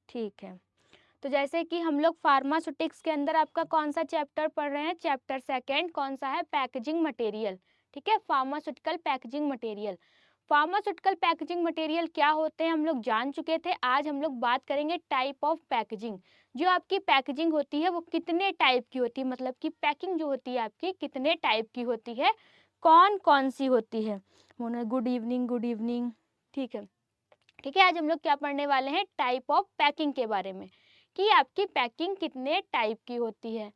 ठीक है। तो जैसे कि हम लोग फार्मास्यूटिक्स के अंदर आपका कौन सा चैप्टर पढ़ रहे हैं, चैप्टर सेकंड, कौन सा है, पैकेजिंग मटेरियल। ठीक है, pharmaceutical packaging material. Pharmaceutical packaging material क्या होते हैं हम लोग जान चुके थे। आज हम लोग बात करेंगे टाइप ऑफ पैकेजिंग। जो आपकी पैकेजिंग होती है वो कितने टाइप की होती है, मतलब कि पैकिंग जो होती है आपकी कितने टाइप की होती है, कौन कौन सी होती है। Good evening, good evening. ठीक है। ठीक है, आज हम लोग क्या पढ़ने वाले हैं, टाइप ऑफ पैकिंग के बारे में, कि आपकी पैकिंग कितने टाइप की होती है।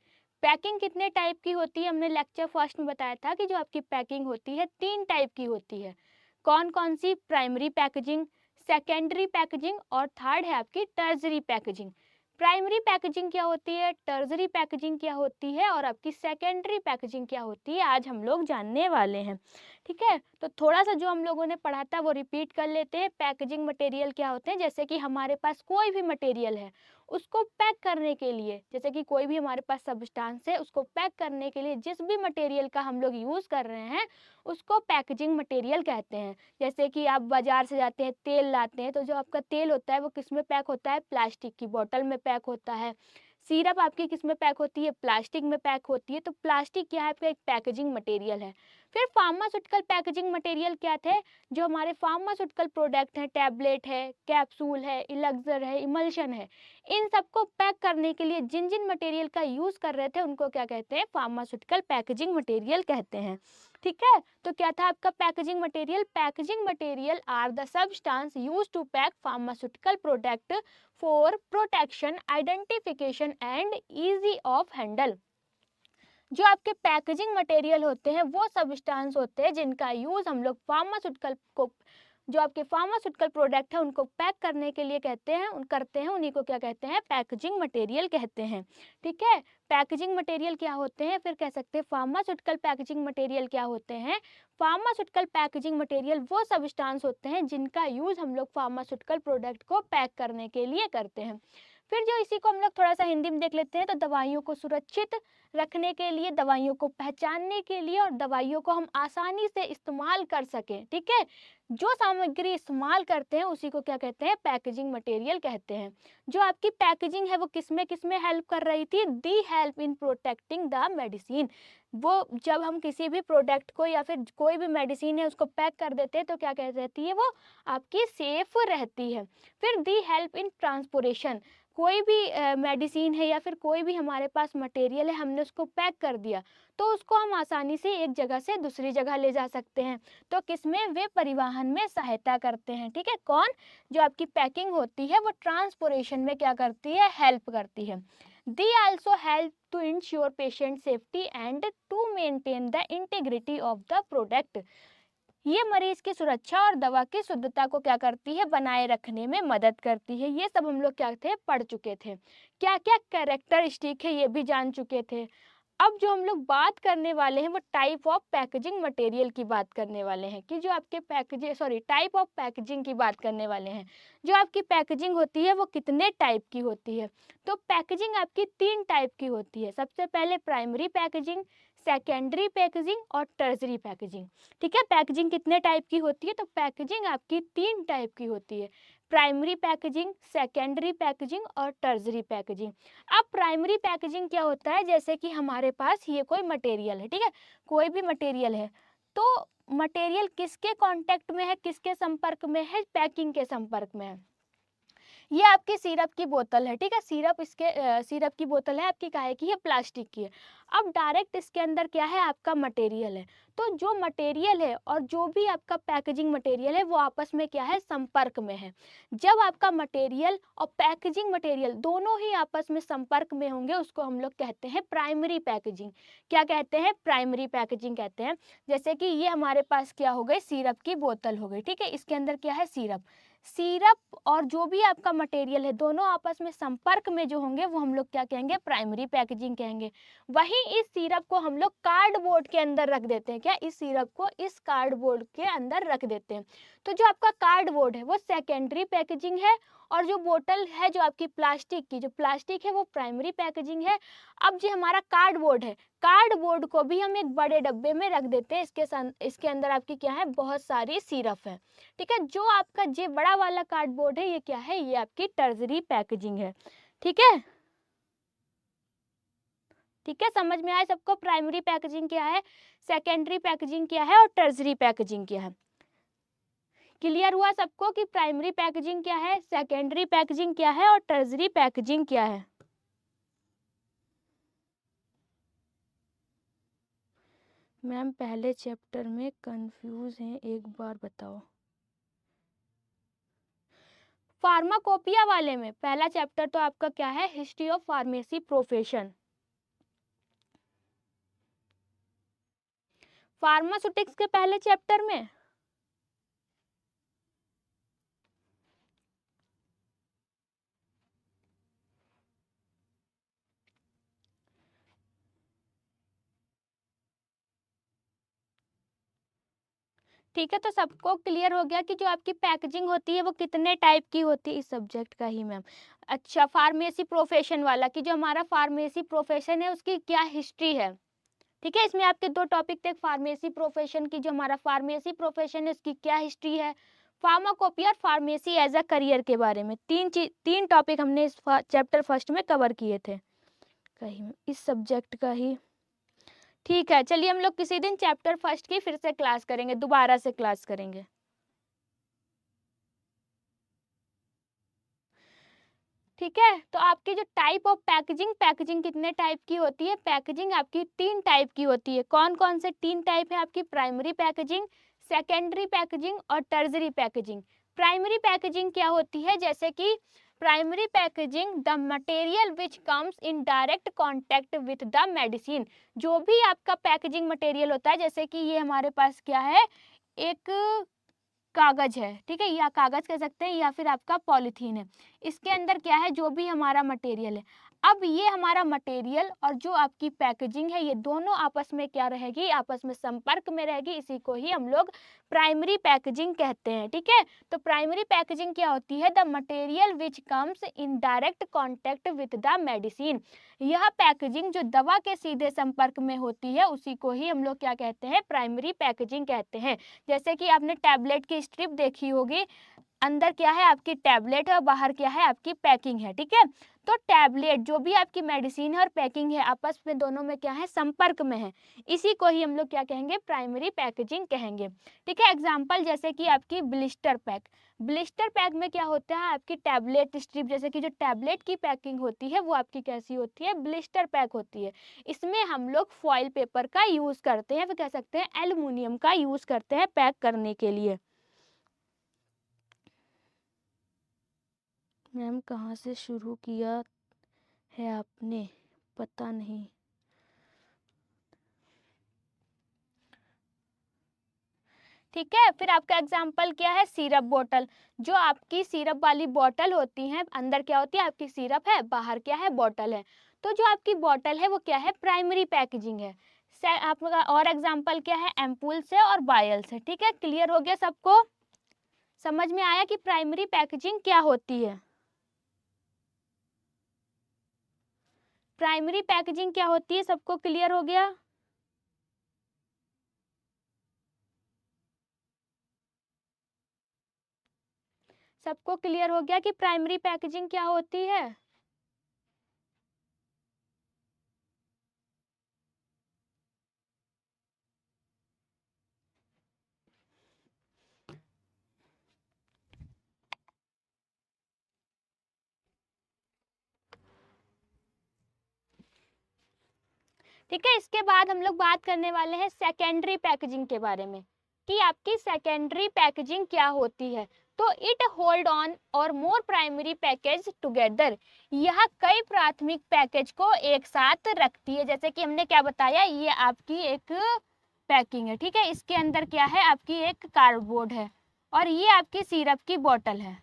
पैकिंग कितने टाइप की होती है, हमने लेक्चर फर्स्ट में बताया था कि जो आपकी पैकिंग होती है 3 टाइप की होती है। कौन कौन सी, प्राइमरी पैकेजिंग, सेकेंडरी पैकेजिंग और थर्ड है आपकी टर्जरी पैकेजिंग। प्राइमरी पैकेजिंग क्या होती है, टर्जरी पैकेजिंग क्या होती है और आपकी सेकेंडरी पैकेजिंग क्या होती है, आज हम लोग जानने वाले हैं। ठीक है, तो थोड़ा सा जो हम लोगों ने पढ़ा था वो रिपीट कर लेते हैं। पैकेजिंग मटेरियल क्या होते हैं, जैसे कि हमारे पास कोई भी मटेरियल है उसको पैक करने के लिए, जैसे कि कोई भी हमारे पास सब्सटेंस है उसको पैक करने के लिए जिस भी मटेरियल का हम लोग यूज़ कर रहे हैं उसको पैकेजिंग मटेरियल कहते हैं। जैसे कि आप बाजार से जाते हैं, तेल लाते हैं, तो जो आपका तेल होता है वो किस में पैक होता है, प्लास्टिक की बोतल में पैक होता है। सिरप आपकी किस में पैक होती है, प्लास्टिक में पैक होती है। तो प्लास्टिक क्या है, आपका एक पैकेजिंग मटेरियल है। फिर फार्मास्यूटिकल पैकेजिंग मटेरियल क्या थे, जो हमारे फार्मास्यूटिकल प्रोडक्ट हैं, टैबलेट है, कैप्सूल है, इलेक्सर है, इमल्शन है, इन सबको पैक करने के लिए जिन जिन मटेरियल का यूज़ कर रहे थे उनको क्या कहते हैं, फार्मास्यूटिकल पैकेजिंग मटेरियल कहते हैं। ठीक है, तो क्या था आपका packaging material, packaging material are the substance used to pack pharmaceutical product for protection, identification and easy of handle. जो आपके पैकेजिंग मटेरियल होते हैं वो सब्सटेंस होते हैं जिनका यूज़ हम लोग फार्मास्यूटिकल को, जो आपके फार्मास्यूटिकल प्रोडक्ट है उनको पैक करने के लिए कहते हैं, करते हैं, उन्हीं को क्या कहते हैं, पैकेजिंग मटेरियल कहते हैं। ठीक है, पैकेजिंग मटेरियल क्या होते हैं, फिर कह सकते हैं फार्मास्यूटिकल पैकेजिंग मटेरियल क्या होते हैं। फार्मास्यूटिकल पैकेजिंग मटेरियल वो सब्सटेंस होते हैं जिनका यूज़ हम लोग फार्मास्यूटिकल प्रोडक्ट को पैक करने के लिए करते हैं। फिर जो इसी को हम लोग थोड़ा सा हिंदी में देख लेते हैं, तो दवाइयों को सुरक्षित रखने के लिए, दवाइयों को पहचानने के लिए और दवाइयों को हम आसानी से इस्तेमाल कर सकें। ठीक है, जो सामग्री इस्तेमाल करते हैं उसी को क्या कहते हैं, पैकेजिंग मटेरियल कहते हैं। जो आपकी पैकेजिंग है वो किसमें हेल्प कर रही थी, दी help in protecting the medicine. वो जब हम किसी भी प्रोडक्ट को या फिर कोई भी मेडिसिन है उसको पैक कर देते हैं तो क्या कह रहती है, वो आपकी सेफ रहती है। फिर दी हेल्प इन ट्रांसपोर्टेशन, कोई भी मेडिसिन है या फिर कोई भी हमारे पास मटेरियल है, हमने उसको पैक कर दिया तो उसको हम आसानी से एक जगह से दूसरी जगह ले जा सकते हैं। तो किसमें, वे परिवहन में सहायता करते हैं। ठीक है, कौन, जो आपकी पैकिंग होती है वो ट्रांसपोर्टेशन में क्या करती है, हेल्प करती है। They also help to ensure patient safety and to maintain the integrity of the product. ये मरीज की सुरक्षा और दवा की शुद्धता को क्या करती है, बनाए रखने में मदद करती है। ये सब हम लोग क्या थे, पढ़ चुके थे। क्या क्या कैरेक्टरिस्टिक है ये भी जान चुके थे। अब जो हम लोग बात करने वाले हैं वो टाइप ऑफ पैकेजिंग मटेरियल की बात करने वाले हैं, कि जो आपके टाइप ऑफ पैकेजिंग की बात करने वाले हैं। जो आपकी पैकेजिंग होती है वो कितने टाइप की होती है, तो पैकेजिंग आपकी 3 टाइप की होती है। सबसे पहले प्राइमरी पैकेजिंग, सेकेंडरी पैकेजिंग और टर्जरी पैकेजिंग। ठीक है, पैकेजिंग कितने टाइप की होती है, तो पैकेजिंग आपकी 3 टाइप की होती है, प्राइमरी पैकेजिंग, सेकेंडरी पैकेजिंग और टर्जरी पैकेजिंग। अब प्राइमरी पैकेजिंग क्या होता है, जैसे कि हमारे पास ये कोई मटेरियल है, ठीक है, कोई भी मटेरियल है, तो मटेरियल किसके कांटेक्ट में है, किसके संपर्क में है, पैकिंग के संपर्क में है। ये आपकी सिरप की बोतल है, ठीक है, सिरप की बोतल है आपकी, काहे की है, प्लास्टिक की है। अब डायरेक्ट इसके अंदर क्या है, आपका मटेरियल है। तो जो मटेरियल है और जो भी आपका पैकेजिंग मटेरियल है वो आपस में क्या है, संपर्क में है। जब आपका मटेरियल और पैकेजिंग मटेरियल दोनों ही आपस में संपर्क में होंगे उसको हम लोग कहते हैं प्राइमरी पैकेजिंग। क्या कहते हैं, प्राइमरी पैकेजिंग कहते हैं। जैसे कि ये हमारे पास क्या हो गई, सिरप की बोतल हो गई, ठीक है, इसके अंदर क्या है, सिरप। सिरप और जो भी आपका मटेरियल है दोनों आपस में संपर्क में जो होंगे वो हम लोग क्या कहेंगे, प्राइमरी पैकेजिंग कहेंगे। वहीं इस सिरप को हम लोग कार्डबोर्ड के अंदर रख देते हैं, क्या, इस सिरप को इस कार्डबोर्ड के अंदर रख देते हैं। तो जो आपका कार्डबोर्ड है वो सेकेंडरी पैकेजिंग है और जो बोतल है जो आपकी प्लास्टिक की, जो प्लास्टिक है वो प्राइमरी पैकेजिंग है। अब जो हमारा कार्डबोर्ड है, कार्डबोर्ड को भी हम एक बड़े डब्बे में रख देते हैं, इसके अंदर आपकी क्या है, बहुत सारी सिरप है, ठीक है। जो आपका ये बड़ा वाला कार्डबोर्ड है ये क्या है, ये आपकी टर्जरी पैकेजिंग है, ठीक है। ठीक है, समझ में आया सबको प्राइमरी पैकेजिंग क्या है, सेकेंडरी पैकेजिंग क्या है और टर्जरी पैकेजिंग क्या है। क्लियर हुआ सबको कि प्राइमरी पैकेजिंग क्या है, सेकेंडरी पैकेजिंग क्या है और टर्जरी पैकेजिंग क्या है। मैम पहले चैप्टर में कंफ्यूज हैं, एक बार बताओ। फार्माकोपिया वाले में पहला चैप्टर तो आपका क्या है, history of pharmacy profession. Pharmaceutics के पहले चैप्टर में ठीक है, तो सबको क्लियर हो गया कि जो आपकी पैकेजिंग होती है वो कितने टाइप की होती है, इस सब्जेक्ट का ही मैम। अच्छा, फार्मेसी प्रोफेशन वाला कि जो हमारा फार्मेसी प्रोफेशन है उसकी क्या हिस्ट्री है, ठीक है। इसमें आपके दो टॉपिक थे, फार्मेसी प्रोफेशन की, जो हमारा फार्मेसी प्रोफेशन है उसकी क्या हिस्ट्री है, फार्माकोपिया और फार्मेसी एज अ करियर के बारे में तीन टॉपिक हमने इस चैप्टर फर्स्ट में कवर किए थे कहीं इस सब्जेक्ट का ही। ठीक है, चलिए हम लोग किसी दिन चैप्टर फर्स्ट की फिर से क्लास करेंगे, दोबारा से क्लास करेंगे। ठीक है, तो आपकी जो टाइप ऑफ पैकेजिंग, पैकेजिंग कितने टाइप की होती है, पैकेजिंग आपकी तीन टाइप की होती है। कौन कौन से तीन टाइप है आपकी, प्राइमरी पैकेजिंग, सेकेंडरी पैकेजिंग और टर्जरी पैकेजिंग। प्राइमरी पैकेजिंग क्या होती है, जैसे कि primary packaging the material which comes in direct contact with the medicine. जो भी आपका पैकेजिंग मटेरियल होता है, जैसे कि ये हमारे पास क्या है, एक कागज है, ठीक है, या कागज कह सकते हैं या फिर आपका पॉलीथीन है। इसके अंदर क्या है, जो भी हमारा मटेरियल है, अब ये हमारा मटेरियल और जो आपकी पैकेजिंग है ये दोनों आपस में क्या रहेगी, आपस में संपर्क में रहेगी, इसी को ही हम लोग प्राइमरी पैकेजिंग कहते हैं, ठीक है। तो प्राइमरी पैकेजिंग क्या होती है, the material which comes in direct contact with the medicine. यह पैकेजिंग जो दवा के सीधे संपर्क में होती है उसी को ही हम लोग क्या कहते हैं, प्राइमरी पैकेजिंग कहते हैं। जैसे कि आपने टैबलेट की स्ट्रिप देखी होगी, अंदर क्या है आपकी टैबलेट है और बाहर क्या है आपकी पैकिंग है, ठीक है। तो टैबलेट जो भी आपकी मेडिसिन है और पैकिंग है आपस में दोनों में क्या है, संपर्क में है, इसी को ही हम लोग क्या कहेंगे, प्राइमरी पैकेजिंग कहेंगे, ठीक है। एग्जांपल जैसे कि आपकी ब्लिस्टर पैक, ब्लिस्टर पैक में क्या होता है, आपकी टैबलेट स्ट्रिप, जैसे कि जो टैबलेट की पैकिंग होती है वो आपकी कैसी होती है, ब्लिस्टर पैक होती है। इसमें हम लोग फॉइल पेपर का यूज करते हैं, फिर कह सकते हैं एल्युमिनियम का यूज करते हैं पैक करने के लिए। मैम कहाँ से शुरू किया है आपने, पता नहीं। ठीक है, फिर आपका एग्जाम्पल क्या है, सिरप बोतल। जो आपकी सिरप वाली बोतल होती है, अंदर क्या होती है आपकी सिरप है, बाहर क्या है, बोतल है। तो जो आपकी बोतल है वो क्या है, प्राइमरी पैकेजिंग है। आपका और एग्जाम्पल क्या है, एम्पूल से और वायल से, ठीक है। क्लियर हो गया सबको, समझ में आया कि प्राइमरी पैकेजिंग क्या होती है, प्राइमरी पैकेजिंग क्या होती है, सबको क्लियर हो गया। सबको क्लियर हो गया कि प्राइमरी पैकेजिंग क्या होती है। ठीक है, इसके बाद हम लोग बात करने वाले हैं सेकेंडरी पैकेजिंग के बारे में कि आपकी सेकेंडरी पैकेजिंग क्या होती है। तो इट होल्ड ऑन और मोर प्राइमरी पैकेज टुगेदर, यह कई प्राथमिक पैकेज को एक साथ रखती है। जैसे कि हमने क्या बताया, ये आपकी एक पैकिंग है, ठीक है, इसके अंदर क्या है आपकी एक कार्डबोर्ड है और ये आपकी सिरप की बोतल है।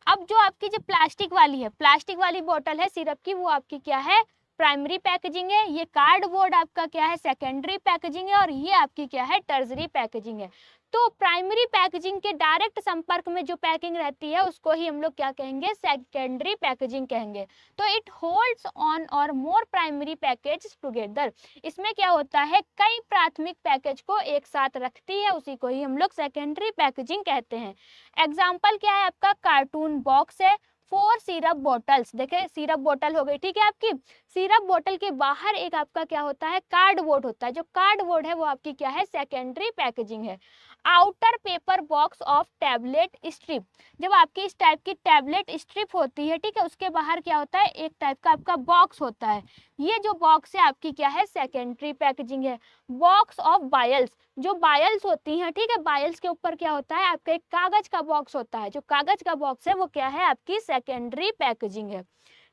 अब जो आपकी जो प्लास्टिक वाली है, प्लास्टिक वाली बोतल है सिरप की, वो आपकी क्या है, प्राइमरी पैकेजिंग है। ये कार्डबोर्ड आपका क्या है, सेकेंडरी पैकेजिंग है और ये आपकी क्या है, टर्जरी पैकेजिंग है। तो प्राइमरी पैकेजिंग के डायरेक्ट संपर्क में जो पैकिंग रहती है उसको ही हम लोग क्या कहेंगे, सेकेंडरी पैकेजिंग कहेंगे। तो इट होल्ड्स ऑन और मोर प्राइमरी पैकेज टुगेदर, इसमें क्या होता है, कई प्राथमिक पैकेज को एक साथ रखती है, उसी को ही हम लोग सेकेंडरी पैकेजिंग कहते हैं। एग्जाम्पल क्या है आपका, कार्टून बॉक्स है, 4 सिरप बॉटल्स, देखे सिरप बॉटल हो गई, ठीक है। आपकी सिरप बॉटल के बाहर एक आपका क्या होता है, कार्डबोर्ड होता है, जो कार्डबोर्ड है वो आपकी क्या है, सेकेंडरी पैकेजिंग है। Outer paper box of tablet strip, जब आपकी इस टाइप की टैबलेट स्ट्रिप होती है, ठीक है, उसके बाहर क्या होता है, एक टाइप का आपका बॉक्स होता है, ये जो बॉक्स है आपकी क्या है, सेकेंडरी पैकेजिंग है। बॉक्स ऑफ बायल्स, जो बायल्स होती हैं, ठीक है, बायल्स के ऊपर क्या होता है आपका, एक कागज का बॉक्स होता है, जो कागज का बॉक्स है वो क्या है, आपकी सेकेंडरी पैकेजिंग है,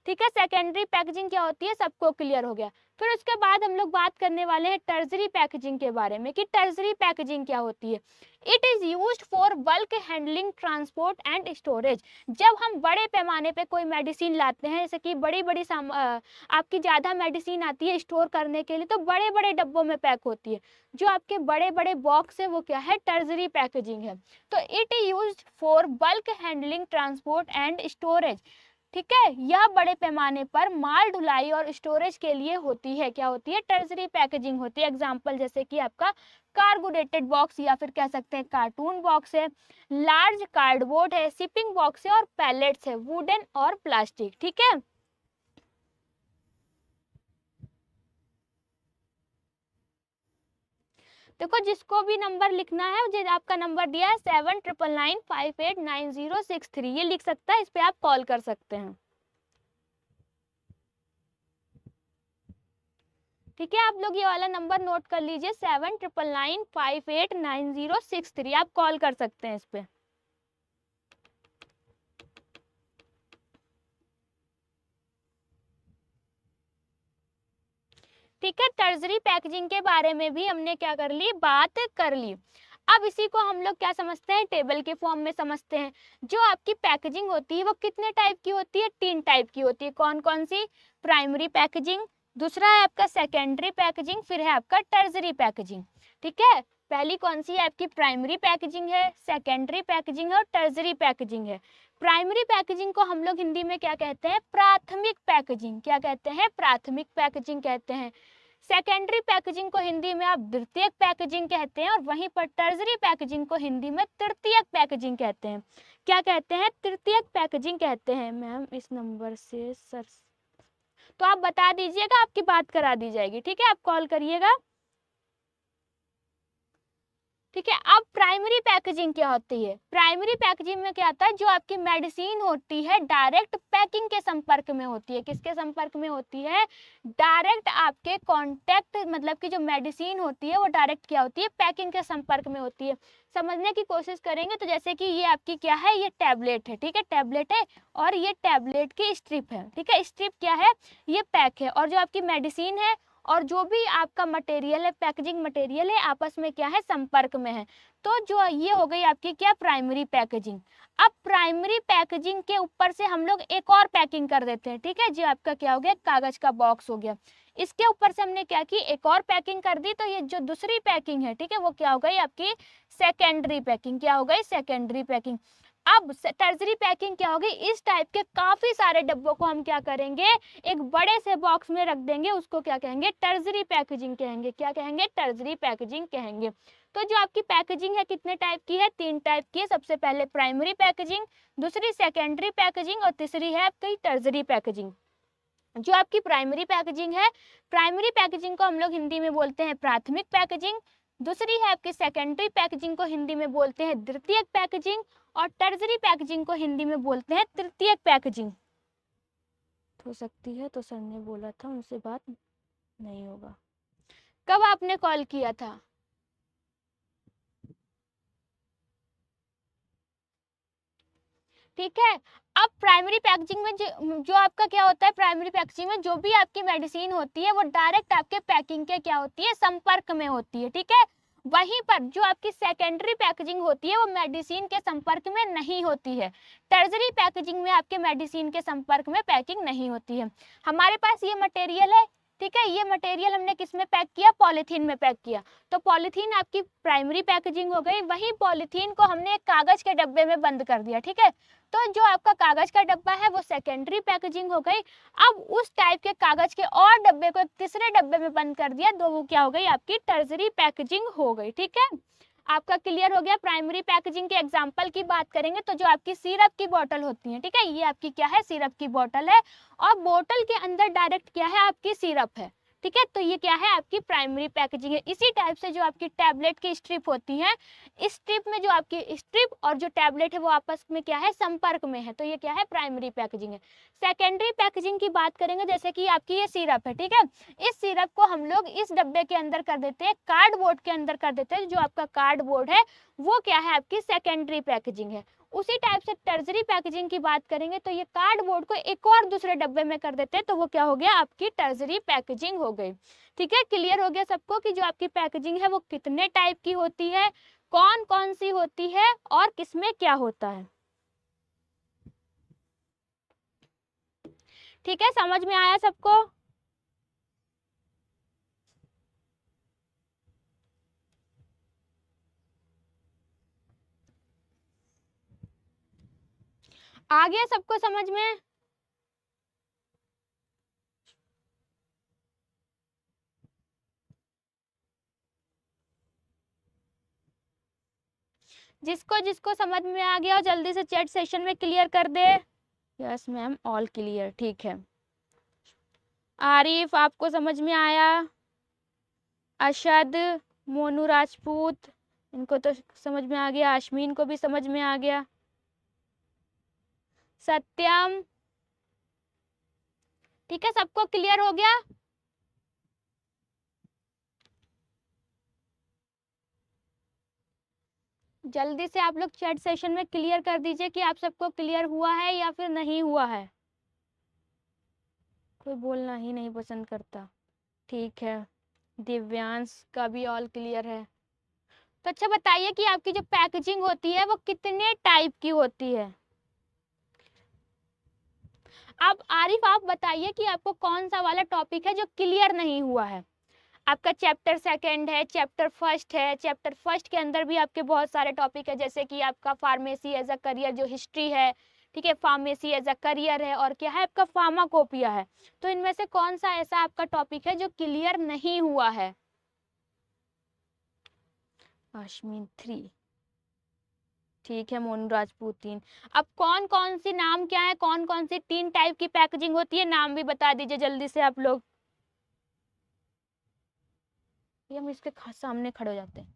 ठीक है। सेकेंडरी पैकेजिंग क्या होती है, सबको क्लियर हो गया। फिर उसके बाद हम लोग बात करने वाले हैं टर्जरी पैकेजिंग के बारे में, कि टर्जरी पैकेजिंग क्या होती है। It is used for bulk handling, transport and storage, जब हम बड़े पैमाने पे कोई मेडिसिन लाते हैं, जैसे कि बड़ी बड़ी आपकी ज़्यादा मेडिसिन आती है स्टोर करने के लिए, तो बड़े बड़े डब्बों में पैक होती है, जो आपके बड़े बड़े बॉक्स है वो क्या है, टर्जरी पैकेजिंग है। तो it is used for bulk handling, transport and storage, ठीक है, यह बड़े पैमाने पर माल ढुलाई और स्टोरेज के लिए होती है, क्या होती है, टर्जरी पैकेजिंग होती है। एग्जांपल जैसे कि आपका कार्गोडेटेड बॉक्स, या फिर कह सकते हैं कार्टून बॉक्स है, लार्ज कार्डबोर्ड है, शिपिंग बॉक्स है, और पैलेट्स है, वुडन और प्लास्टिक, ठीक है। देखो जिसको भी नंबर लिखना है, जो आपका नंबर दिया है 7999589063, ये लिख सकता है, इस पे आप कॉल कर सकते हैं, ठीक है। आप लोग ये वाला नंबर नोट कर लीजिए, 7999589063, आप कॉल कर सकते हैं इस पे। ठीक है, टर्जरी पैकेजिंग के बारे में भी हमने क्या कर ली, बात कर ली। अब इसी को हम लोग क्या समझते हैं, टेबल के फॉर्म में समझते हैं। जो आपकी पैकेजिंग होती है वो कितने टाइप की होती है, 3 टाइप की होती है। कौन कौन सी, प्राइमरी पैकेजिंग, दूसरा है आपका सेकेंडरी पैकेजिंग, फिर है आपका टर्जरी पैकेजिंग, ठीक है। पहली कौन सी है आपकी, प्राइमरी पैकेजिंग है, सेकेंडरी पैकेजिंग है, और टर्जरी पैकेजिंग है। प्राइमरी पैकेजिंग को हम लोग हिंदी में क्या कहते हैं, प्राथमिक पैकेजिंग, क्या कहते हैं, प्राथमिक पैकेजिंग कहते हैं। सेकेंडरी पैकेजिंग को हिंदी में आप द्वितीयक पैकेजिंग कहते हैं, और वहीं पर टर्जरी पैकेजिंग को हिंदी में तृतीयक पैकेजिंग कहते हैं। क्या कहते हैं, तृतीयक पैकेजिंग कहते हैं। मैम इस नंबर से सर, तो आप बता दीजिएगा, आपकी बात करा दी जाएगी, ठीक है, आप कॉल करिएगा, ठीक है। अब प्राइमरी पैकेजिंग क्या होती है, प्राइमरी पैकेजिंग में क्या आता है, जो आपकी मेडिसिन होती है डायरेक्ट पैकिंग के संपर्क में होती है, किसके संपर्क में होती है, डायरेक्ट आपके कांटेक्ट, मतलब कि जो मेडिसिन होती है वो डायरेक्ट क्या होती है, पैकिंग के संपर्क में होती है। समझने की कोशिश करेंगे तो जैसे कि ये आपकी क्या है, ये टैबलेट है, ठीक है, टैबलेट है, और ये टैबलेट की स्ट्रिप है, ठीक है, स्ट्रिप क्या है, ये पैक है, और जो आपकी मेडिसिन है और जो भी आपका मटेरियल है, पैकेजिंग मटेरियल है, आपस में क्या है, संपर्क में है। तो जो ये हो गई आपकी क्या, प्राइमरी पैकेजिंग। अब प्राइमरी पैकेजिंग के ऊपर से हम लोग एक और पैकिंग कर देते हैं, ठीक है, जो आपका क्या हो गया, कागज का बॉक्स हो गया, इसके ऊपर से हमने क्या की, एक और पैकिंग कर दी, तो ये जो दूसरी पैकिंग है, ठीक है, वो क्या हो गई आपकी सेकेंडरी पैकिंग, क्या हो गई, सेकेंडरी पैकिंग। अब टर्जरी पैकिंग क्या होगी, इस टाइप के काफी सारे डब्बों को हम क्या करेंगे, एक बड़े से बॉक्स में रख देंगे, उसको क्या कहेंगे, टर्जरी पैकेजिंग कहेंगे, क्या कहेंगे, टर्जरी पैकेजिंग कहेंगे। तो जो आपकी पैकेजिंग है कितने टाइप की है, 3 टाइप की है। सबसे पहले प्राइमरी पैकेजिंग, दूसरी सेकेंडरी पैकेजिंग, और तीसरी है आपकी टर्जरी पैकेजिंग। जो आपकी प्राइमरी पैकेजिंग है, प्राइमरी पैकेजिंग को हम लोग हिंदी में बोलते हैं प्राथमिक पैकेजिंग, दूसरी है आपकी सेकेंडरी पैकेजिंग को हिंदी में बोलते हैं द्वितीयक पैकेजिंग, और टर्जरी पैकेजिंग को हिंदी में बोलते हैं तृतीयक पैकेजिंग। हो सकती है, तो सर ने बोला था उनसे बात नहीं होगा। कब आपने कॉल किया था, ठीक है। अब प्राइमरी पैकेजिंग में जो आपका क्या होता है, प्राइमरी पैकेजिंग में जो भी आपकी मेडिसिन होती है वो डायरेक्ट आपके पैकिंग के क्या होती है, संपर्क में होती है, ठीक है। वहीं पर जो आपकी सेकेंडरी पैकेजिंग होती है वो मेडिसिन के संपर्क में नहीं होती है। टर्जरी पैकेजिंग में आपके मेडिसिन के संपर्क में पैकिंग नहीं होती है। हमारे पास ये मटेरियल है, ठीक है। ये मटेरियल हमने किस में पैक किया, पॉलीथीन में पैक किया, तो पॉलीथीन आपकी प्राइमरी पैकेजिंग हो गई। वही पॉलीथीन को हमने एक कागज के डब्बे में बंद कर दिया, ठीक है, तो जो आपका कागज का डब्बा है वो सेकेंडरी पैकेजिंग हो गई। अब उस टाइप के कागज के और डब्बे को एक तीसरे डब्बे में बंद कर दिया, तो वो क्या हो गई, आपकी टर्जरी पैकेजिंग हो गई। ठीक है, आपका क्लियर हो गया। प्राइमरी पैकेजिंग के एग्जांपल की बात करेंगे तो जो आपकी सिरप की बोतल होती है, ठीक है, ये आपकी क्या है, सिरप की बोतल है, और बोतल के अंदर डायरेक्ट क्या है, आपकी सिरप है। ठीक है, तो ये क्या है, आपकी प्राइमरी पैकेजिंग है। इसी टाइप से जो आपकी टैबलेट की स्ट्रिप होती है, इस स्ट्रिप में जो आपकी स्ट्रिप और जो टैबलेट है वो आपस में क्या है, संपर्क में है, तो ये क्या है, प्राइमरी पैकेजिंग है। सेकेंडरी पैकेजिंग की बात करेंगे, जैसे कि आपकी ये सिरप है, ठीक है, इस सिरप को हम लोग इस डब्बे के अंदर कर देते हैं, कार्डबोर्ड के अंदर कर देते हैं। जो आपका कार्डबोर्ड है वो क्या है, आपकी सेकेंडरी पैकेजिंग है। उसी टाइप से टर्जरी पैकेजिंग की बात करेंगे तो ये कार्डबोर्ड को एक और दूसरे डब्बे में कर देते हैं, तो वो क्या हो गया, आपकी टर्जरी पैकेजिंग हो गई। ठीक है, क्लियर हो गया सबको कि जो आपकी पैकेजिंग है वो कितने टाइप की होती है, कौन कौन सी होती है, और किसमें क्या होता है। ठीक है, समझ में आया सबको। आ गया सबको समझ में। जिसको जिसको समझ में आ गया जल्दी से चैट सेशन में क्लियर कर दे। Yes ma'am, all clear. ठीक है, आरिफ आपको समझ में आया, अशद, मोनू राजपूत, इनको तो समझ में आ गया, आशमीन को भी समझ में आ गया, सत्यम, ठीक है, सबको क्लियर हो गया। जल्दी से आप लोग चैट सेशन में क्लियर कर दीजिए कि आप सबको क्लियर हुआ है या फिर नहीं हुआ है। कोई बोलना ही नहीं पसंद करता। ठीक है, दिव्यांश का भी ऑल क्लियर है। तो अच्छा बताइए कि आपकी जो पैकेजिंग होती है वो कितने टाइप की होती है। अब आरिफ आप बताइए कि आपको कौन सा वाला टॉपिक है जो क्लियर नहीं हुआ है। आपका चैप्टर सेकंड है, चैप्टर फर्स्ट है, चैप्टर फर्स्ट के अंदर भी आपके बहुत सारे टॉपिक है, जैसे कि आपका फार्मेसी एज अ करियर जो हिस्ट्री है, ठीक है, फार्मेसी एज अ करियर है, और क्या है, आपका फार्माकोपिया है। तो इनमें से कौन सा ऐसा आपका टॉपिक है जो क्लियर नहीं हुआ है। अश्मीन 3, ठीक है, मोनू राजपूत 3। अब कौन कौन सी नाम क्या है, कौन कौन सी 3 टाइप की पैकेजिंग होती है, नाम भी बता दीजिए जल्दी से आप लोग। ये हम इसके सामने खड़े हो जाते हैं।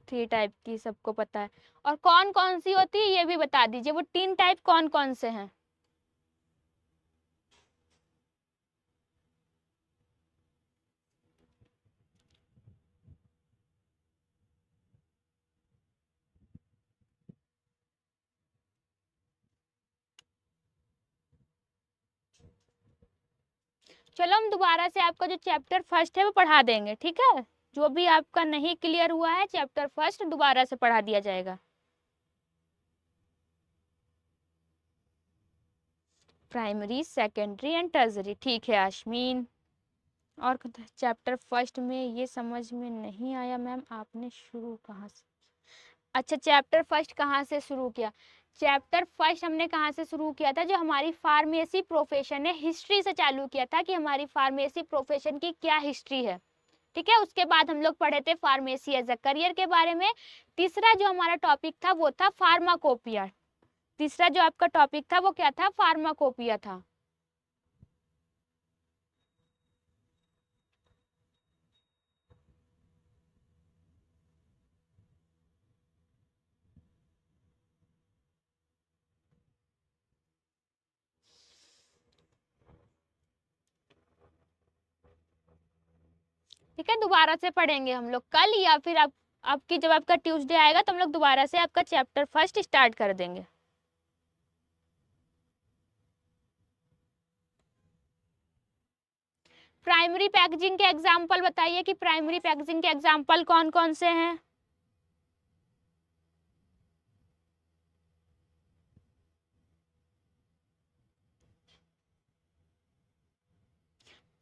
3 टाइप की सबको पता है, और कौन कौन सी होती है ये भी बता दीजिए, वो 3 टाइप कौन कौन से हैं। चलो हम दोबारा से आपका जो चैप्टर फर्स्ट है वो पढ़ा देंगे, ठीक है, जो भी आपका नहीं क्लियर हुआ है चैप्टर फर्स्ट दोबारा से पढ़ा दिया जाएगा। प्राइमरी, सेकेंडरी एंड टर्जरी, ठीक है आशमीन। और चैप्टर फर्स्ट में ये समझ में नहीं आया मैम, आपने शुरू कहाँ से, अच्छा चैप्टर फर्स्ट कहाँ से शुरू किया। चैप्टर फर्स्ट हमने कहाँ से शुरू किया था, जो हमारी फार्मेसी प्रोफेशन है, हिस्ट्री से चालू किया था कि हमारी फार्मेसी प्रोफेशन की क्या हिस्ट्री है। ठीक है, उसके बाद हम लोग पढ़े थे फार्मेसी एज अ करियर के बारे में। तीसरा जो हमारा टॉपिक था वो था फार्माकोपिया। तीसरा जो आपका टॉपिक था वो क्या था, फार्माकोपिया था। ठीक है, दोबारा से पढ़ेंगे हम लोग कल, या फिर आप आपकी जब आपका ट्यूसडे आएगा तो हम लोग दोबारा से आपका चैप्टर फर्स्ट स्टार्ट कर देंगे। प्राइमरी पैकेजिंग के एग्जाम्पल बताइए कि प्राइमरी पैकेजिंग के एग्जाम्पल कौन कौन से हैं।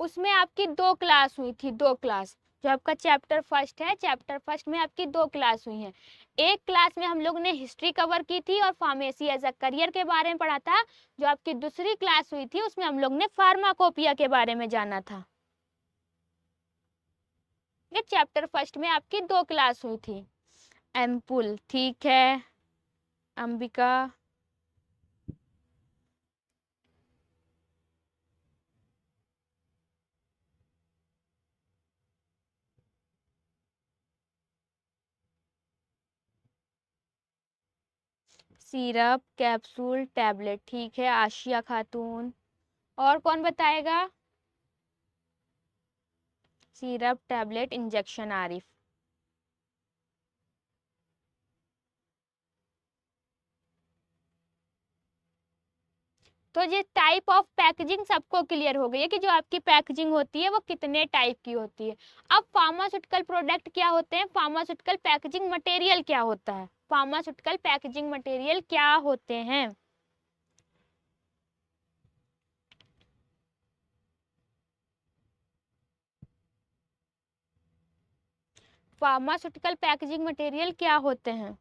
उसमें आपकी 2 क्लास हुई थी, 2 क्लास। जो आपका चैप्टर फर्स्ट है, चैप्टर फर्स्ट में आपकी 2 क्लास हुई हैं। एक क्लास में हम लोग ने हिस्ट्री कवर की थी और फार्मेसी एज अ करियर के बारे में पढ़ा था। जो आपकी दूसरी क्लास हुई थी उसमें हम लोग ने फार्माकोपिया के बारे में जाना था। ये चैप्टर फर्स्ट में आपकी 2 क्लास हुई थी। एम्पुल, ठीक है। अंबिका, सिरप, कैप्सूल, टैबलेट, ठीक है। आशिया खातून, और कौन बताएगा? Syrup, tablet, injection, Arif. तो ये टाइप ऑफ पैकेजिंग सबको क्लियर हो गई है कि जो आपकी पैकेजिंग होती है वो कितने टाइप की होती है। अब फार्मास्यूटिकल प्रोडक्ट क्या होते हैं, फार्मास्यूटिकल पैकेजिंग मटेरियल क्या होता है, फार्मास्यूटिकल पैकेजिंग मटेरियल क्या होते हैं? फार्मास्यूटिकल पैकेजिंग मटेरियल क्या होते हैं?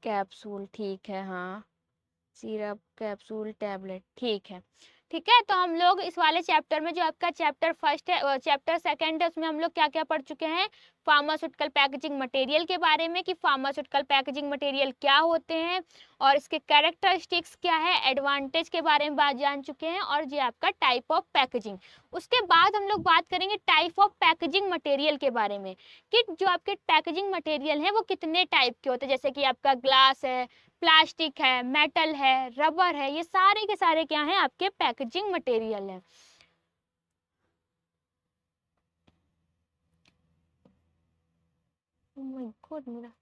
कैप्सूल, ठीक है। हाँ, सिरप, कैप्सूल, टैबलेट, ठीक है। ठीक है, तो हम लोग इस वाले चैप्टर में, जो आपका चैप्टर फर्स्ट है, चैप्टर सेकंड है, उसमें हम लोग क्या क्या पढ़ चुके हैं? फार्मास्यूटिकल पैकेजिंग मटेरियल के बारे में, कि फार्मास्यूटिकल पैकेजिंग मटेरियल क्या होते हैं और इसके कैरेक्टरिस्टिक्स क्या है, एडवांटेज के बारे में बात जान चुके हैं, और ये आपका टाइप ऑफ पैकेजिंग। उसके बाद हम लोग बात करेंगे टाइप ऑफ पैकेजिंग मटेरियल के बारे में, कि जो आपके पैकेजिंग मटेरियल है वो कितने टाइप के होते हैं। जैसे कि आपका ग्लास है, प्लास्टिक है, मेटल है, रबर है, ये सारे के सारे क्या हैं? आपके पैकेजिंग मटेरियल है। Oh my God, मेरा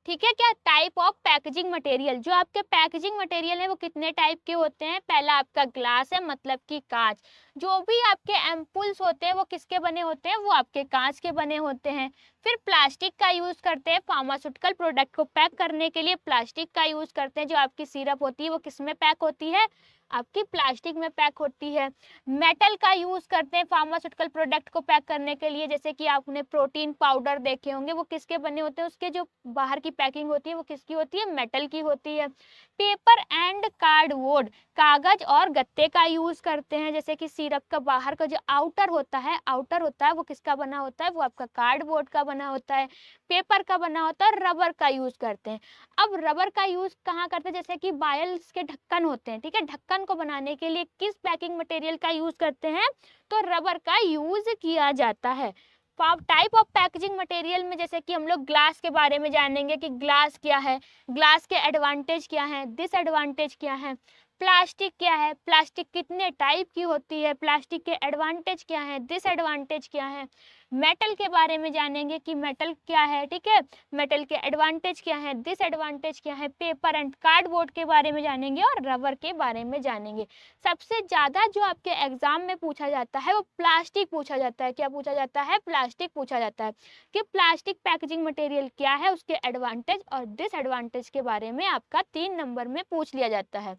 ठीक है। क्या टाइप ऑफ पैकेजिंग मटेरियल, जो आपके पैकेजिंग मटेरियल है वो कितने टाइप के होते हैं? पहला आपका ग्लास है, मतलब कि कांच। जो भी आपके एम्पुल्स होते हैं वो किसके बने होते हैं? वो आपके कांच के बने होते हैं। फिर प्लास्टिक का यूज करते हैं, फार्मास्यूटिकल प्रोडक्ट को पैक करने के लिए प्लास्टिक का यूज करते हैं। जो आपकी सिरप होती है वो किस में पैक होती है? आपकी प्लास्टिक में पैक होती है। मेटल का यूज करते हैं फार्मास्यूटिकल प्रोडक्ट को पैक करने के लिए। जैसे कि आपने प्रोटीन पाउडर देखे होंगे, वो किसके बने होते हैं? उसके जो बाहर की पैकिंग होती है वो किसकी होती है? मेटल की होती है। पेपर एंड कार्डबोर्ड, कागज और गत्ते का यूज करते हैं। जैसे कि सिरप का बाहर का जो आउटर होता है, वो किसका बना होता है? वो आपका कार्डबोर्ड का बना होता है, पेपर का बना होता है। और रबर का यूज करते हैं। अब रबर का यूज कहाँ करते हैं? जैसे कि बायल्स के ढक्कन होते हैं, ठीक है, ढक्कन को बनाने के लिए किस पैकिंग मटेरियल का यूज करते हैं? तो रबर का यूज किया जाता है। टाइप ऑफ पैकेजिंग मटेरियल में जैसे कि हम लोग ग्लास के बारे में जानेंगे कि ग्लास क्या है, ग्लास के एडवांटेज क्या है, डिसएडवांटेज क्या है। प्लास्टिक क्या है, प्लास्टिक कितने टाइप की होती है, प्लास्टिक के एडवांटेज क्या है, डिसएडवांटेज क्या है। मेटल के बारे में जानेंगे कि मेटल क्या है, ठीक है, मेटल के एडवांटेज क्या है, डिसएडवांटेज क्या है। पेपर एंड कार्डबोर्ड के बारे में जानेंगे और रबर के बारे में जानेंगे। सबसे ज्यादा जो आपके एग्जाम में पूछा जाता है वो प्लास्टिक पूछा जाता है। क्या पूछा जाता है? प्लास्टिक पूछा जाता है कि प्लास्टिक पैकेजिंग मटेरियल क्या है, उसके एडवांटेज और डिसएडवांटेज के बारे में आपका 3 नंबर में पूछ लिया जाता है।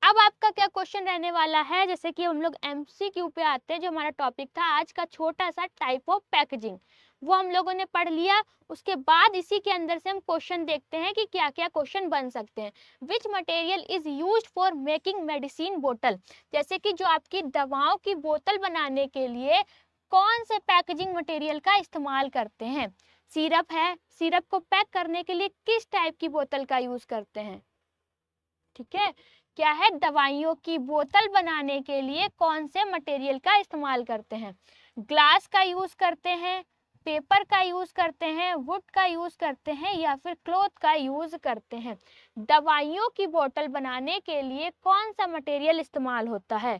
अब आपका क्या क्वेश्चन रहने वाला है, जैसे कि हम लोग एमसीक्यू पे आते हैं। जो हमारा टॉपिक था आज का छोटा सा टाइप ऑफ पैकेजिंग, वो हम लोगों ने पढ़ लिया। उसके बाद इसी के अंदर से हम क्वेश्चन देखते हैं कि क्या क्या क्वेश्चन बन सकते हैं। Which material is used for making medicine बोतल, जैसे कि जो आपकी दवाओं की बोतल बनाने के लिए कौन से पैकेजिंग मटेरियल का इस्तेमाल करते हैं? सिरप है, सिरप को पैक करने के लिए किस टाइप की बोतल का यूज करते हैं? ठीक है, क्या है? दवाइयों की बोतल बनाने के लिए कौन से मटेरियल का इस्तेमाल करते हैं? ग्लास का यूज करते हैं, पेपर का यूज करते हैं, वुड का यूज करते हैं, या फिर क्लॉथ का यूज करते हैं। दवाइयों की बोतल बनाने के लिए कौन सा मटेरियल इस्तेमाल होता है?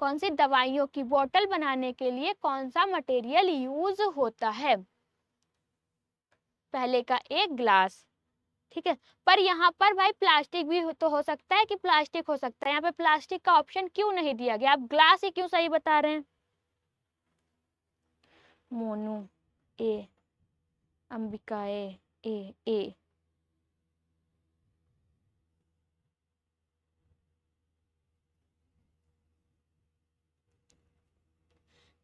कौन सी दवाइयों की बोतल बनाने के लिए कौन सा मटेरियल यूज होता है? पहले का एक ग्लास, ठीक है। पर यहाँ पर भाई प्लास्टिक भी तो हो सकता है, कि प्लास्टिक हो सकता है, यहाँ पे प्लास्टिक का ऑप्शन क्यों नहीं दिया गया? आप ग्लास ही क्यों सही बता रहे हैं? मोनू ए, अंबिका ए।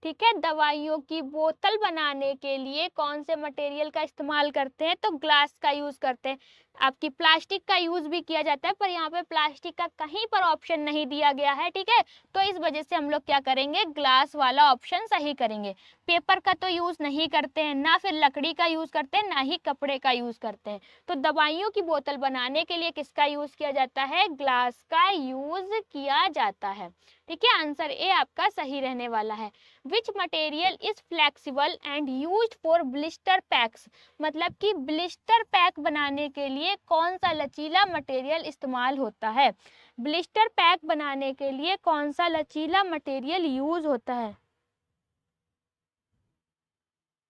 ठीक है, दवाइयों की बोतल बनाने के लिए कौन से मटेरियल का इस्तेमाल करते हैं? तो ग्लास का यूज करते हैं। आपकी प्लास्टिक का यूज भी किया जाता है, पर यहाँ पे प्लास्टिक का कहीं पर ऑप्शन नहीं दिया गया है। ठीक है, तो इस वजह से हम लोग क्या करेंगे, ग्लास वाला ऑप्शन सही करेंगे। पेपर का तो यूज नहीं करते हैं, ना फिर लकड़ी का यूज करते हैं, ना ही कपड़े का यूज करते हैं। तो दवाइयों की बोतल बनाने के लिए किसका यूज किया जाता है? ग्लास का यूज किया जाता है। ठीक है, आंसर ए आपका सही रहने वाला है। Which material is flexible and used for blister PACS? मतलब कि ब्लिस्टर पैक बनाने के लिए कौन सा लचीला मटेरियल इस्तेमाल होता है? ब्लिस्टर पैक बनाने के लिए कौन सा लचीला मटेरियल यूज होता है?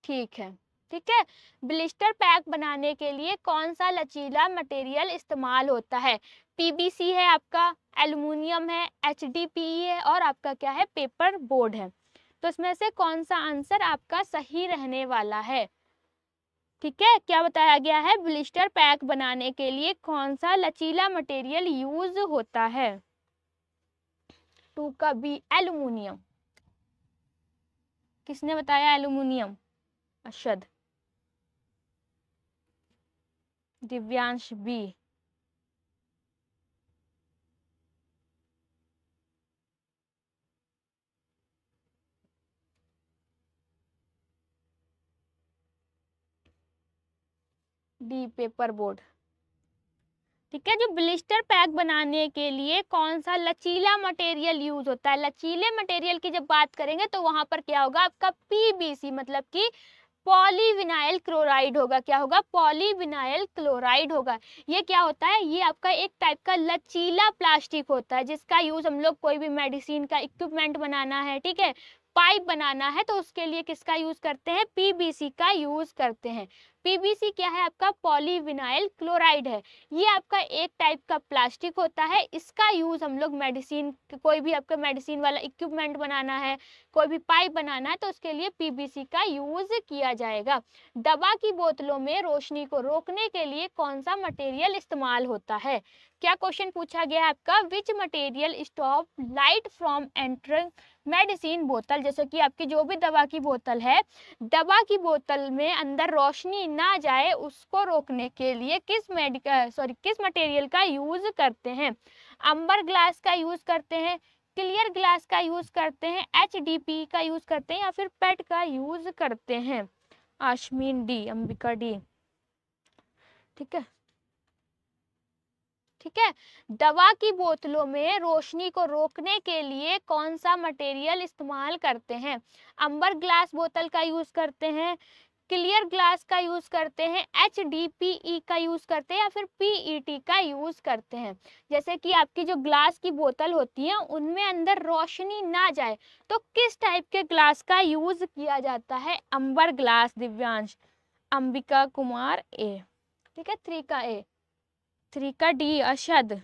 ठीक है, ठीक है, ब्लिस्टर पैक बनाने के लिए कौन सा लचीला मटेरियल इस्तेमाल होता है? पीबीसी है आपका, एल्युमिनियम है, एचडीपीई है, और आपका क्या है, पेपर बोर्ड है। तो इसमें से कौन सा आंसर आपका सही रहने वाला है? ठीक है, क्या बताया गया है, ब्लिस्टर पैक बनाने के लिए कौन सा लचीला मटेरियल यूज होता है? 2 का बी, एल्युमिनियम। किसने बताया aluminium? Ashad. Divyansh B. D, paper board. ठीक है, जो ब्लिस्टर पैक बनाने के लिए कौन सा लचीला मटेरियल यूज होता है? लचीले मटेरियल की जब बात करेंगे तो वहां पर क्या होगा, आपका पीबीसी, मतलब कि पॉलीविनाइल क्लोराइड होगा। क्या होगा? पॉलीविनाइल क्लोराइड होगा। ये क्या होता है, ये आपका एक टाइप का लचीला प्लास्टिक होता है, जिसका यूज हम लोग कोई भी मेडिसिन का इक्विपमेंट बनाना है, ठीक है, पाइप बनाना है, तो उसके लिए किसका यूज करते हैं? पीबीसी का यूज करते हैं। पीबीसी क्या है आपका? पॉलीविनाइल क्लोराइड है। ये आपका एक टाइप का प्लास्टिक होता है। इसका यूज हम लोग मेडिसिन, कोई भी आपका मेडिसिन वाला इक्विपमेंट बनाना है, कोई भी पाइप बनाना है, तो उसके लिए पीबीसी का यूज किया जाएगा। दवा की बोतलों में रोशनी को रोकने के लिए कौन सा मटेरियल इस्तेमाल होता है? क्या क्वेश्चन पूछा गया है आपका, which material stop light from entering medicine बोतल? जैसे कि आपकी जो भी दवा की बोतल है, दवा की बोतल में अंदर रोशनी ना जाए, उसको रोकने के लिए किस मटेरियल का यूज करते हैं? अंबर ग्लास का यूज करते हैं, क्लियर ग्लास का यूज करते हैं, एचडीपी का यूज करते हैं, या फिर पेट का यूज करते हैं? आशमीन डी, अंबिका डी। ठीक है, ठीक है, दवा की बोतलों में रोशनी को रोकने के लिए कौन सा मटेरियल इस्तेमाल करते हैं? अंबर ग्लास बोतल का यूज करते हैं, क्लियर ग्लास का यूज करते हैं, एचडीपीई का यूज करते हैं, या फिर पीईटी का यूज करते हैं? जैसे कि आपकी जो ग्लास की बोतल होती है, उनमें अंदर रोशनी ना जाए, तो किस टाइप के ग्लास का यूज किया जाता है? अंबर ग्लास, दिव्यांश। अंबिका कुमार ए। ठीक है, 3 का ए। 3 का डी, अशद।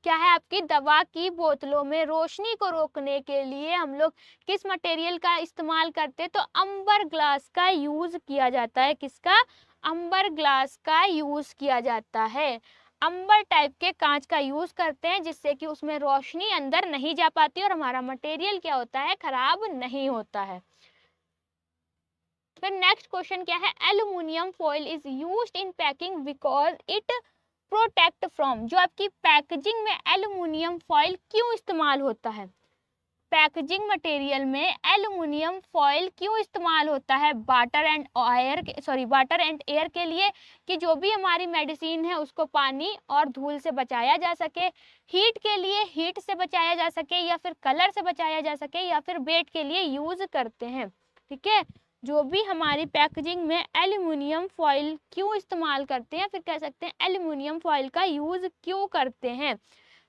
क्या है आपकी, दवा की बोतलों में रोशनी को रोकने के लिए हम लोग किस मटेरियल का इस्तेमाल करते हैं? तो अंबर ग्लास का यूज किया जाता है। किसका? अंबर ग्लास का यूज किया जाता है। अंबर टाइप के कांच का यूज करते हैं, जिससे कि उसमें रोशनी अंदर नहीं जा पाती और हमारा मटेरियल क्या होता है, खराब नहीं होता है। फिर नेक्स्ट क्वेश्चन क्या है, aluminium foil is used in packing because it protect from? जो आपकी पैकेजिंग में एल्युमिनियम फॉइल क्यों इस्तेमाल होता है? पैकेजिंग मटेरियल में एल्युमिनियम फॉइल क्यों इस्तेमाल होता है? वाटर एंड एयर के लिए, कि जो भी हमारी मेडिसिन है उसको पानी और धूल से बचाया जा सके, हीट के लिए, हीट से बचाया जा सके, या फिर कलर से बचाया जा सके, या फिर वेट के लिए यूज करते हैं। ठीक है, जो भी हमारी पैकेजिंग में एल्युमिनियम फॉइल क्यों इस्तेमाल करते हैं, फिर कह सकते हैं एल्युमिनियम फॉइल का यूज क्यों करते हैं?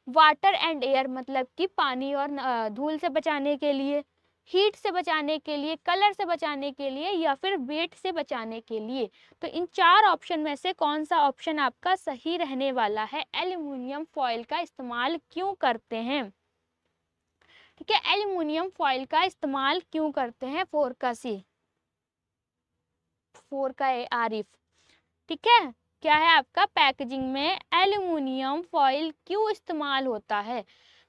वाटर एंड एयर मतलब कि पानी और धूल से बचाने के लिए, हीट से बचाने के लिए, कलर से बचाने के लिए, या फिर वेट से बचाने के लिए। तो इन 4 ऑप्शन में से कौन सा ऑप्शन आपका सही रहने वाला है? एल्युमिनियम फॉइल का इस्तेमाल क्यों करते हैं? ठीक है, एल्युमिनियम फॉइल का इस्तेमाल क्यों करते हैं? 4 का सी, 4 का ए आरिफ। ठीक है, क्या है आपका? पैकेजिंग में एल्युमिनियम फॉइल क्यों इस्तेमाल होता है?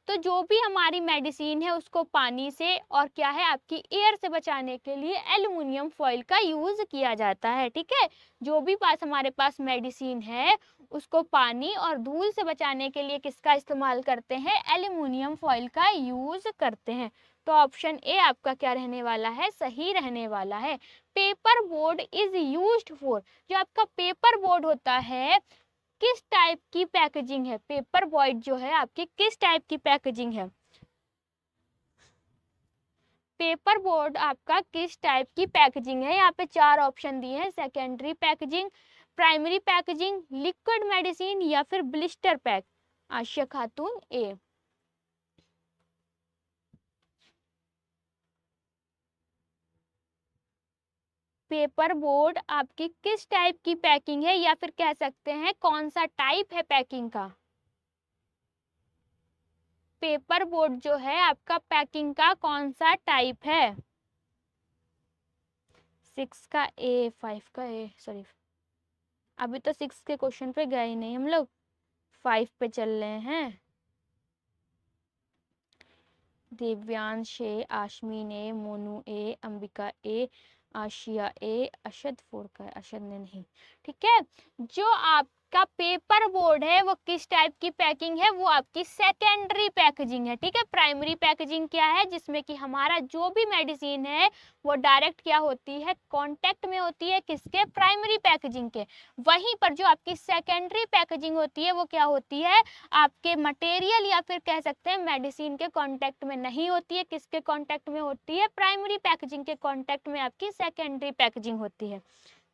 तो जो भी हमारी मेडिसिन है उसको पानी से और क्या है आपकी एयर से बचाने के लिए एल्युमिनियम फॉइल का यूज किया जाता है। ठीक है, जो भी हमारे पास मेडिसिन है उसको पानी और धूल से बचाने के लिए किसका इस्तेमाल करते हैं? एल्युमिनियम फॉइल का यूज करते हैं। तो ऑप्शन ए आपका क्या रहने वाला है? सही रहने वाला है। Paper board is used for, जो आपका पेपर बोर्ड होता है किस टाइप की पैकेजिंग है? पेपर बोर्ड जो है आपकी किस टाइप की पैकेजिंग है? पेपर बोर्ड आपका किस टाइप की पैकेजिंग है? यहाँ पे 4 ऑप्शन दिए हैं, secondary packaging, primary packaging, liquid medicine या फिर ब्लिस्टर पैक। आशिया खातून ए। पेपर बोर्ड आपकी किस टाइप की पैकिंग है या फिर कह सकते हैं कौन सा टाइप है पैकिंग का? पेपर बोर्ड जो है आपका पैकिंग का कौन सा टाइप है? 6 का ए, 5 का ए, सॉरी अभी तो 6 के क्वेश्चन पे गए ही नहीं हम लोग, 5 पे चल रहे हैं। दिव्यांश ए, आशमीन ए, मोनू ए, अंबिका ए, आशिया ए, अशद 4 का है, अशद ने नहीं। ठीक है, जो आपका पेपर बोर्ड है वो किस टाइप की पैकिंग है? वो आपकी सेकेंडरी पैकेजिंग है। ठीक है, प्राइमरी पैकेजिंग क्या है? जिसमें कि हमारा जो भी मेडिसिन है वो डायरेक्ट क्या होती है? कांटेक्ट में होती है किसके? प्राइमरी पैकेजिंग के। वहीं पर जो आपकी सेकेंडरी पैकेजिंग होती है वो क्या होती है? आपके मटेरियल या फिर कह सकते हैं मेडिसिन के कांटेक्ट में नहीं होती है। किसके कांटेक्ट में होती है? प्राइमरी पैकेजिंग के कांटेक्ट में आपकी सेकेंडरी पैकेजिंग होती है।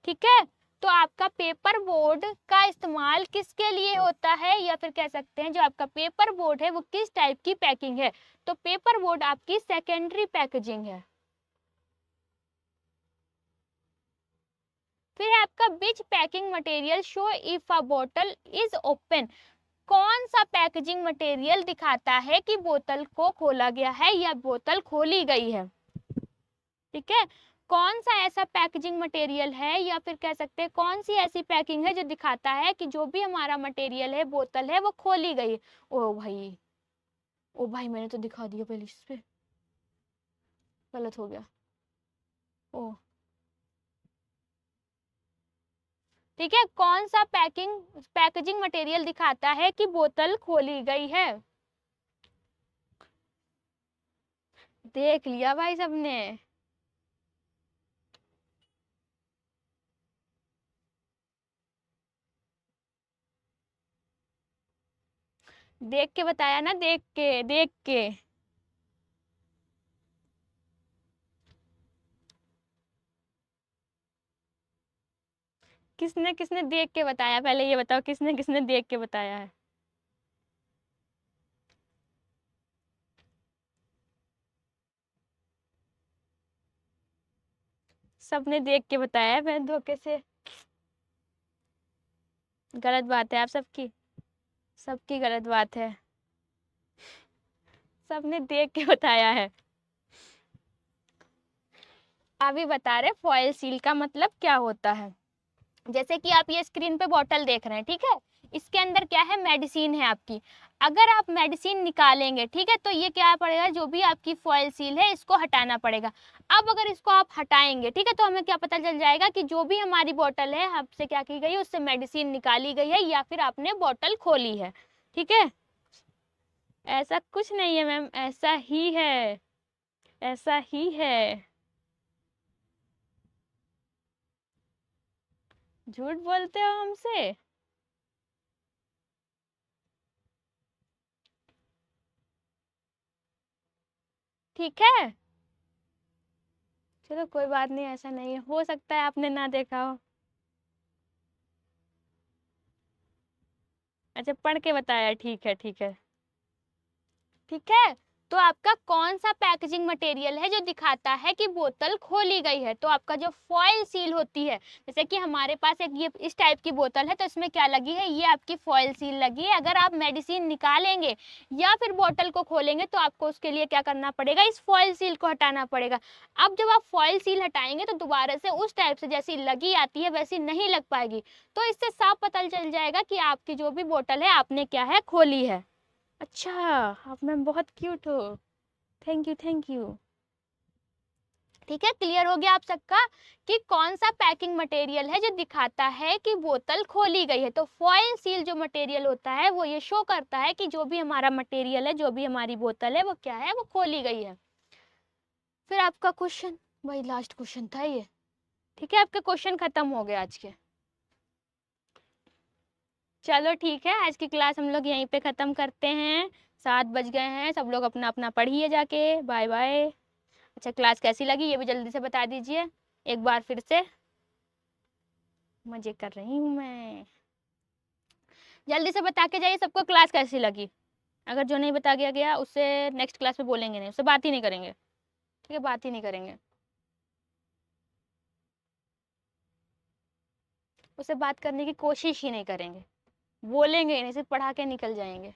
ठीक है, तो आपका पेपर बोर्ड का इस्तेमाल किसके लिए होता है या फिर कह सकते हैं जो आपका पेपर बोर्ड है वो किस टाइप की पैकिंग है? तो पेपर बोर्ड आपकी सेकेंडरी पैकेजिंग है। फिर है आपका which packing material show if a बोतल इज ओपन। कौन सा पैकेजिंग मटेरियल दिखाता है कि बोतल को खोला गया है या बोतल खोली गई है? ठीक है, कौन सा ऐसा पैकेजिंग मटेरियल है या फिर कह सकते हैं कौन सी ऐसी पैकिंग है जो दिखाता है कि जो भी हमारा मटेरियल है, बोतल है, वो खोली गई है? ओ भाई, ओ भाई मैंने तो दिखा दिया पहले, इस पे गलत हो गया। ओ ठीक है, कौन सा पैकेजिंग मटेरियल दिखाता है कि बोतल खोली गई है? देख लिया भाई सबने। देख के बताया ना, देख के, देख के। किसने किसने देख के बताया? पहले ये बताओ, किसने किसने देख के बताया है? सबने देख के बताया है, मैं धोखे से। गलत बात है आप सबकी, सबकी गलत बात है। सबने देख के बताया है। अभी बता रहे फॉयल सील का मतलब क्या होता है। जैसे कि आप ये स्क्रीन पे बॉटल देख रहे हैं, ठीक है, इसके अंदर क्या है? मेडिसिन है आपकी। अगर आप मेडिसिन निकालेंगे, ठीक है, तो ये क्या पड़ेगा? जो भी आपकी फॉयल सील है इसको हटाना पड़ेगा। अब अगर इसको आप हटाएंगे, ठीक है, तो हमें क्या पता चल जाएगा कि जो भी हमारी बॉटल है आपसे क्या की गई है, उससे मेडिसिन निकाली गई है या फिर आपने बॉटल खोली है। ठीक है, ऐसा कुछ नहीं है मैम, ऐसा ही है, ऐसा ही है। झूठ बोलते हो हमसे? ठीक है, चलो कोई बात नहीं, ऐसा नहीं है, हो सकता है आपने ना देखा हो। अच्छा, पढ़ के बताया, ठीक है, ठीक है। ठीक है, तो आपका कौन सा पैकेजिंग मटेरियल है जो दिखाता है कि बोतल खोली गई है? तो आपका जो फॉयल सील होती है, जैसे कि हमारे पास एक ये इस टाइप की बोतल है, तो इसमें क्या लगी है, ये आपकी फॉयल सील लगी है। अगर आप मेडिसिन निकालेंगे या फिर बोतल को खोलेंगे तो आपको उसके लिए क्या करना पड़ेगा, इस फॉयल सील को हटाना पड़ेगा। अब जब आप फॉयल सील हटाएंगे तो दोबारा से उस टाइप से जैसी लगी आती है वैसी नहीं लग पाएगी। तो इससे साफ पता चल जाएगा कि आपकी जो भी बोतल है आपने क्या है, खोली है। अच्छा, आप मैम बहुत क्यूट हो। Thank you thank you. ठीक है, क्लियर हो गया आप सबका कि कौन सा पैकिंग मटेरियल है जो दिखाता है कि बोतल खोली गई है। तो फॉयल सील जो मटेरियल होता है वो ये शो करता है कि जो भी हमारा मटेरियल है, जो भी हमारी बोतल है, वो क्या है, वो खोली गई है। फिर आपका क्वेश्चन, वही लास्ट क्वेश्चन था ये। ठीक है, आपके क्वेश्चन खत्म हो गए आज के। चलो ठीक है, आज की क्लास हम लोग यहीं पे ख़त्म करते हैं। 7 बज गए हैं, सब लोग अपना अपना पढ़िए जाके। Bye bye. अच्छा, क्लास कैसी लगी ये भी जल्दी से बता दीजिए एक बार फिर से। मज़े कर रही हूँ मैं। जल्दी से बता के जाइए सबको क्लास कैसी लगी। अगर जो नहीं बता गया उससे नेक्स्ट क्लास में बोलेंगे नहीं, उससे बात ही नहीं करेंगे। ठीक है, बात ही नहीं करेंगे, उससे बात करने की कोशिश ही नहीं करेंगे, बोलेंगे ही नहीं, सिर्फ पढ़ा के निकल जाएंगे।